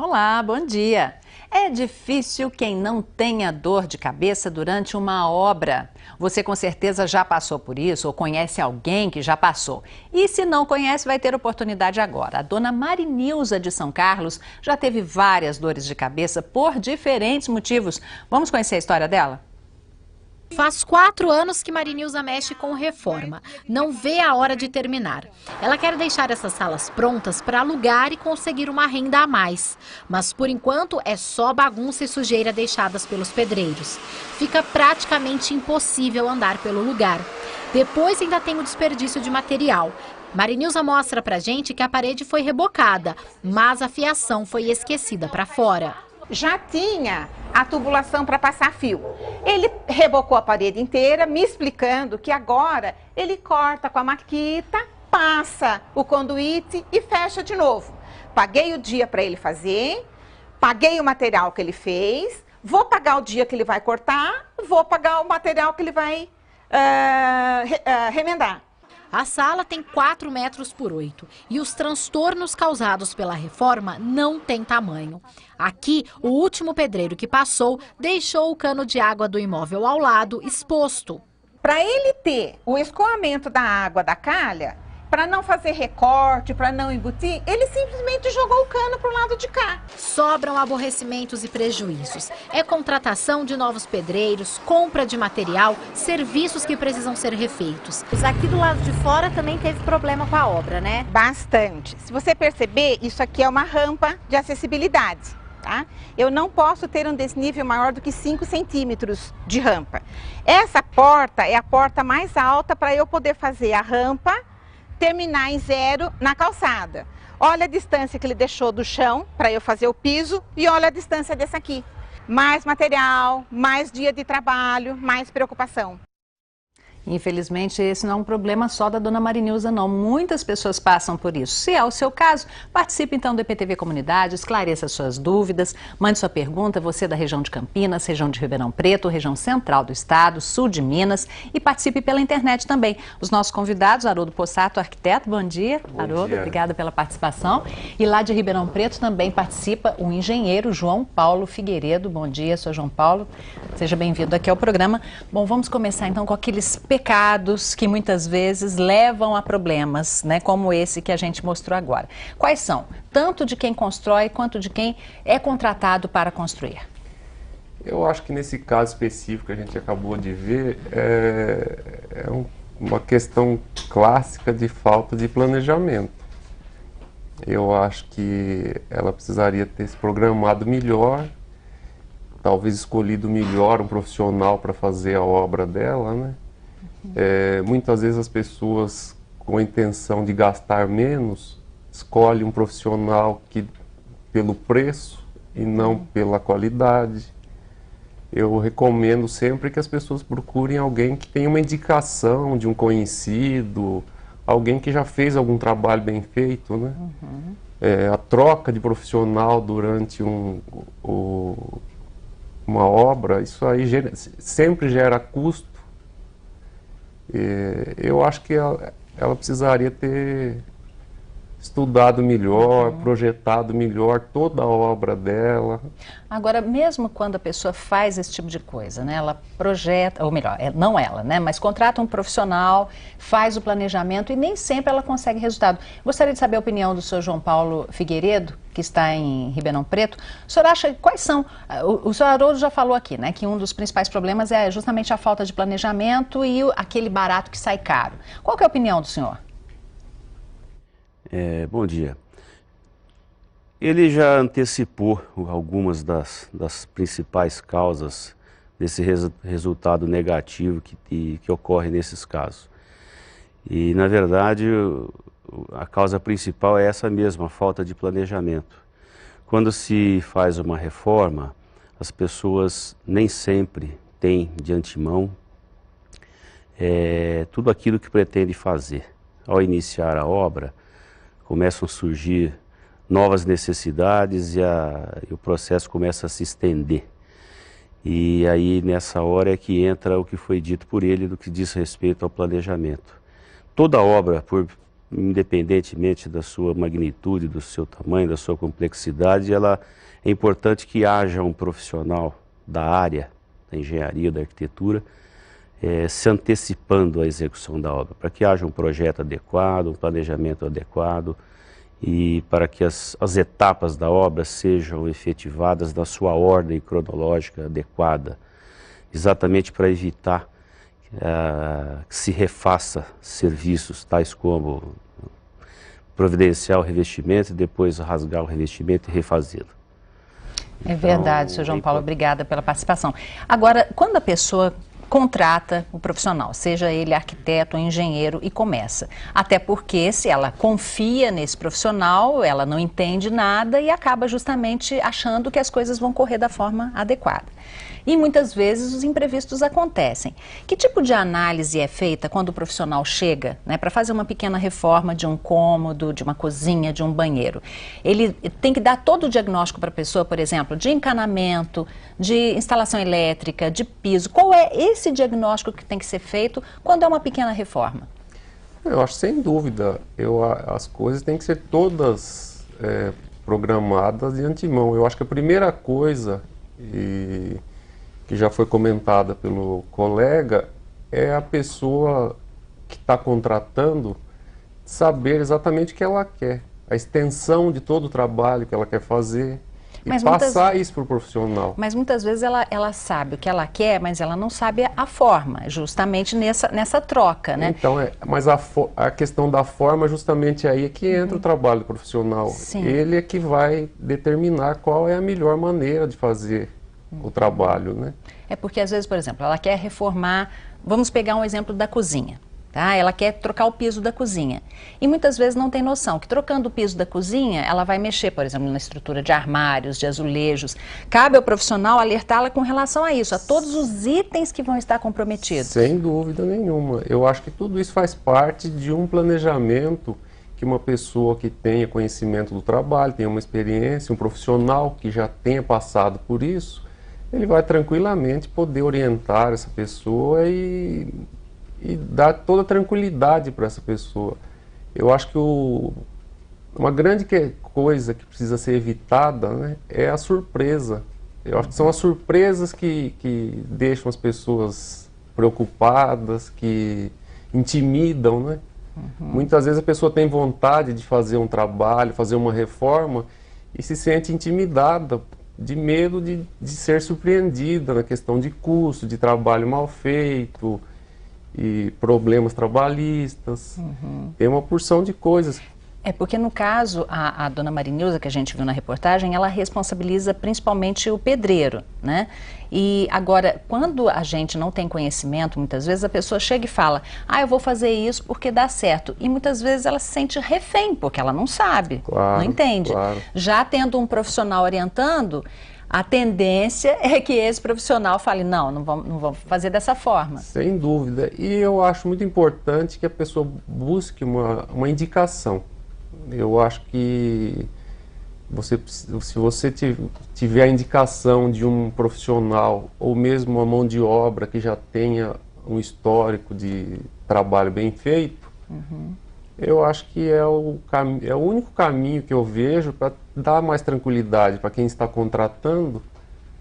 Olá, bom dia. É difícil quem não tenha dor de cabeça durante uma obra. Você com certeza já passou por isso ou conhece alguém que já passou. E se não conhece, vai ter oportunidade agora. A dona Marinilza de São Carlos já teve várias dores de cabeça por diferentes motivos. Vamos conhecer a história dela? Faz 4 anos que Marinilza mexe com reforma. Não vê a hora de terminar. Ela quer deixar essas salas prontas para alugar e conseguir uma renda a mais. Mas, por enquanto, é só bagunça e sujeira deixadas pelos pedreiros. Fica praticamente impossível andar pelo lugar. Depois ainda tem o desperdício de material. Marinilza mostra pra gente que a parede foi rebocada, mas a fiação foi esquecida para fora. Já tinha a tubulação para passar fio. Ele rebocou a parede inteira, me explicando que agora ele corta com a maquita, passa o conduíte e fecha de novo. Paguei o dia para ele fazer, paguei o material que ele fez, vou pagar o dia que ele vai cortar, vou pagar o material que ele vai remendar. A sala tem 4 metros por 8 e os transtornos causados pela reforma não têm tamanho. Aqui, o último pedreiro que passou deixou o cano de água do imóvel ao lado exposto. Para ele ter o escoamento da água da calha, para não fazer recorte, para não embutir, ele simplesmente jogou o cano para o lado de cá. Sobram aborrecimentos e prejuízos. É contratação de novos pedreiros, compra de material, serviços que precisam ser refeitos. Aqui do lado de fora também teve problema com a obra, né? Bastante. Se você perceber, isso aqui é uma rampa de acessibilidade, tá? Eu não posso ter um desnível maior do que 5 centímetros de rampa. Essa porta é a porta mais alta para eu poder fazer a rampa terminar em 0 na calçada. Olha a distância que ele deixou do chão para eu fazer o piso e olha a distância desse aqui. Mais material, mais dia de trabalho, mais preocupação. Infelizmente, esse não é um problema só da dona Marinilza, não. Muitas pessoas passam por isso. Se é o seu caso, participe então do EPTV Comunidade, esclareça suas dúvidas, mande sua pergunta, você da região de Campinas, região de Ribeirão Preto, região central do estado, sul de Minas, e participe pela internet também. Os nossos convidados, Haroldo Possato, arquiteto, bom dia. Haroldo, obrigada pela participação. E lá de Ribeirão Preto também participa o engenheiro João Paulo Figueiredo. Bom dia, sou João Paulo. Seja bem-vindo aqui ao programa. Bom, vamos começar então com aqueles pecados que muitas vezes levam a problemas, né, como esse que a gente mostrou agora. Quais são? Tanto de quem constrói quanto de quem é contratado para construir. Eu acho que nesse caso específico que a gente acabou de ver, uma questão clássica de falta de planejamento. Eu acho que ela precisaria ter se programado melhor, talvez escolhido melhor um profissional para fazer a obra dela, né? Muitas vezes as pessoas com a intenção de gastar menos escolhem um profissional pelo preço e não pela qualidade. Eu recomendo sempre que as pessoas procurem alguém que tenha uma indicação de um conhecido, alguém que já fez algum trabalho bem feito, né? A troca de profissional durante uma obra, isso aí sempre gera custo. Eu acho que ela precisaria ter estudado melhor, projetado melhor toda a obra dela. Agora, mesmo quando a pessoa faz esse tipo de coisa, né, ela projeta, ou melhor, não ela, né, mas contrata um profissional, faz o planejamento e nem sempre ela consegue resultado. Gostaria de saber a opinião do senhor João Paulo Figueiredo, que está em Ribeirão Preto. O senhor acha, quais são, o senhor Haroldo já falou aqui, né, que um dos principais problemas é justamente a falta de planejamento e aquele barato que sai caro. Qual que é a opinião do senhor? Bom dia. Ele já antecipou algumas das principais causas desse resultado negativo que ocorre nesses casos. E, na verdade, a causa principal é essa mesma, a falta de planejamento. Quando se faz uma reforma, as pessoas nem sempre têm de antemão tudo aquilo que pretende fazer. Ao iniciar a obra, começam a surgir novas necessidades e o processo começa a se estender. E aí, nessa hora, é que entra o que foi dito por ele, do que diz respeito ao planejamento. Toda obra, independentemente da sua magnitude, do seu tamanho, da sua complexidade, é importante que haja um profissional da área, da engenharia, da arquitetura, se antecipando à execução da obra, para que haja um projeto adequado, um planejamento adequado e para que as etapas da obra sejam efetivadas na sua ordem cronológica adequada, exatamente para evitar que se refaça serviços tais como providenciar o revestimento e depois rasgar o revestimento e refazê-lo. É verdade, Sr. João Paulo, obrigada pela participação. Agora, quando a pessoa contrata o profissional, seja ele arquiteto ou engenheiro, e começa, até porque se ela confia nesse profissional, ela não entende nada e acaba justamente achando que as coisas vão correr da forma adequada. E muitas vezes os imprevistos acontecem. Que tipo de análise é feita quando o profissional chega, né, para fazer uma pequena reforma de um cômodo, de uma cozinha, de um banheiro? Ele tem que dar todo o diagnóstico para a pessoa, por exemplo, de encanamento, de instalação elétrica, de piso. Qual é esse diagnóstico que tem que ser feito quando é uma pequena reforma? Eu acho sem dúvida. As coisas têm que ser todas programadas de antemão. Eu acho que a primeira coisa, que já foi comentada pelo colega, é a pessoa que está contratando saber exatamente o que ela quer, a extensão de todo o trabalho que ela quer fazer e passar isso para o profissional. Mas muitas vezes ela sabe o que ela quer, mas ela não sabe a forma, justamente nessa troca, né? Então, mas a questão da forma, justamente aí é que entra o trabalho profissional. Sim. Ele é que vai determinar qual é a melhor maneira de fazer o trabalho, né? É porque às vezes, por exemplo, ela quer reformar, vamos pegar um exemplo da cozinha, tá? Ela quer trocar o piso da cozinha e muitas vezes não tem noção que trocando o piso da cozinha, ela vai mexer, por exemplo, na estrutura de armários, de azulejos. Cabe ao profissional alertá-la com relação a isso, a todos os itens que vão estar comprometidos. Sem dúvida nenhuma. Eu acho que tudo isso faz parte de um planejamento que uma pessoa que tenha conhecimento do trabalho, tenha uma experiência, um profissional que já tenha passado por isso, ele vai tranquilamente poder orientar essa pessoa e dar toda a tranquilidade para essa pessoa. Eu acho que uma grande coisa que precisa ser evitada, né, é a surpresa. Eu acho que são as surpresas que deixam as pessoas preocupadas, que intimidam, né? Muitas vezes a pessoa tem vontade de fazer um trabalho, fazer uma reforma e se sente intimidada, de medo de ser surpreendida na questão de custo, de trabalho mal feito e problemas trabalhistas. Tem uma porção de coisas. É porque no caso, a dona Marinilza, que a gente viu na reportagem, ela responsabiliza principalmente o pedreiro, né? E agora, quando a gente não tem conhecimento, muitas vezes a pessoa chega e fala, eu vou fazer isso porque dá certo. E muitas vezes ela se sente refém, porque ela não sabe, Claro, não entende. claro. Já tendo um profissional orientando, a tendência é que esse profissional fale, não vamos fazer dessa forma. Sem dúvida. E eu acho muito importante que a pessoa busque uma indicação. Eu acho que se você tiver a indicação de um profissional ou mesmo uma mão de obra que já tenha um histórico de trabalho bem feito, eu acho que é o único caminho que eu vejo para dar mais tranquilidade para quem está contratando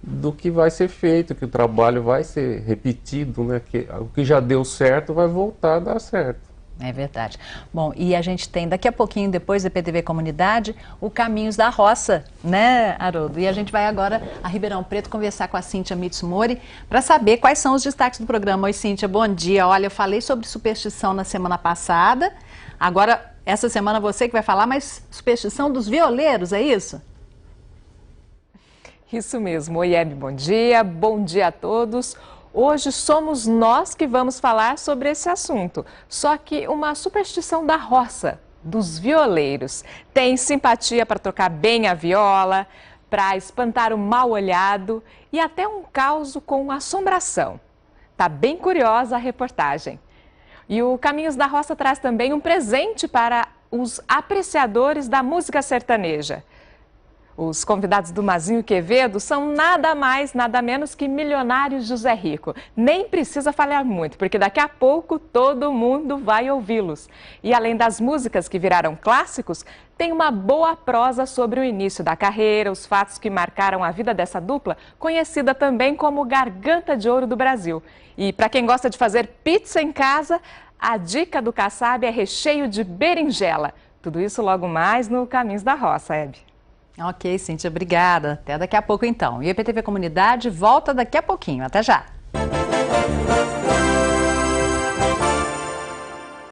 do que vai ser feito, que o trabalho vai ser repetido, né? Que o que já deu certo vai voltar a dar certo. É verdade. Bom, e a gente tem daqui a pouquinho, depois da EPTV Comunidade, o Caminhos da Roça, né, Haroldo? E a gente vai agora a Ribeirão Preto conversar com a Cíntia Mitsumori para saber quais são os destaques do programa. Oi, Cíntia, bom dia. Olha, eu falei sobre superstição na semana passada, agora, essa semana você que vai falar, mas superstição dos violeiros, é isso? Isso mesmo. Oi, Hebe, bom dia a todos. Hoje somos nós que vamos falar sobre esse assunto, só que uma superstição da roça, dos violeiros. Tem simpatia para tocar bem a viola, para espantar o mal-olhado e até um causo com assombração. Tá bem curiosa a reportagem. E o Caminhos da Roça traz também um presente para os apreciadores da música sertaneja. Os convidados do Mazinho Quevedo são nada mais, nada menos que milionários José Rico. Nem precisa falar muito, porque daqui a pouco todo mundo vai ouvi-los. E além das músicas que viraram clássicos, tem uma boa prosa sobre o início da carreira, os fatos que marcaram a vida dessa dupla, conhecida também como Garganta de Ouro do Brasil. E para quem gosta de fazer pizza em casa, a dica do Kassab é recheio de berinjela. Tudo isso logo mais no Caminhos da Roça, Hebe. Ok, Cíntia, obrigada. Até daqui a pouco então. E o IPTV Comunidade volta daqui a pouquinho. Até já.